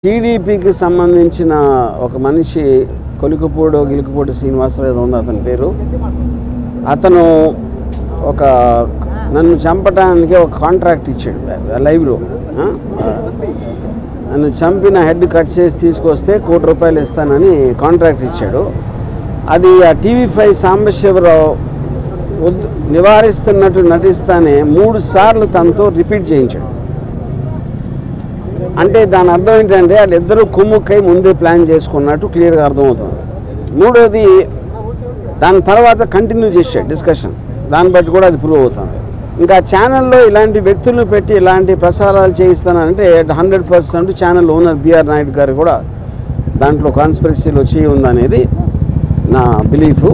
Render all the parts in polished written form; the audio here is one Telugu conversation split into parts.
టీడీపీకి సంబంధించిన ఒక మనిషి గిలుకుపూడి శ్రీనివాసరావు ఏదో ఉంది అతని పేరు. అతను నన్ను చంపడానికి ఒక కాంట్రాక్ట్ ఇచ్చాడు లైవ్లో. నన్ను చంపిన హెడ్ కట్ చేసి తీసుకొస్తే ₹1,00,00,000 ఇస్తానని కాంట్రాక్ట్ ఇచ్చాడు. అది ఆ TV5 సాంబశివరావు నివారిస్తున్నట్టు నటిస్తానే 3 సార్లు తనతో రిపీట్ చేయించాడు. అంటే దాని అర్థం ఏంటంటే వాళ్ళిద్దరూ కుమ్ముక్కై ముందే ప్లాన్ చేసుకున్నట్టు క్లియర్గా అర్థమవుతుంది. మూడోది, దాని తర్వాత కంటిన్యూ చేశాడు డిస్కషన్. దాన్ని బట్టి కూడా అది ప్రూవ్ అవుతుంది. ఇంకా ఛానల్లో ఇలాంటి వ్యక్తులను పెట్టి ఇలాంటి ప్రసారాలు చేయిస్తానంటే 100% ఛానల్ ఓనర్ బిఆర్ నాయుడు గారు కూడా దాంట్లో కాన్స్పిరసీలో చేయి ఉందనేది నా బిలీఫు.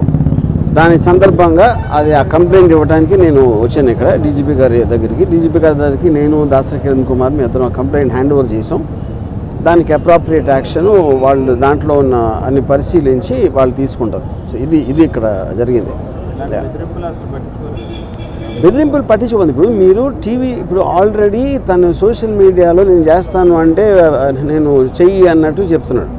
దాని సందర్భంగా ఆ కంప్లైంట్ ఇవ్వడానికి నేను వచ్చాను ఇక్కడ డీజీపీ గారి దగ్గరికి. నేను దాసరి కిరణ్ కుమార్ మీ ఇద్దరం కంప్లైంట్ హ్యాండ్ ఓవర్ చేసాం. దానికి అప్రాప్రియేట్ యాక్షన్ వాళ్ళు దాంట్లో ఉన్న అన్ని పరిశీలించి వాళ్ళు తీసుకుంటారు. సో ఇది ఇక్కడ జరిగింది. బెదిరింపులు పట్టించుకుంది. ఇప్పుడు ఆల్రెడీ తను సోషల్ మీడియాలో నేను చేస్తాను అంటే నేను చెయ్యి అన్నట్టు చెప్తున్నాడు.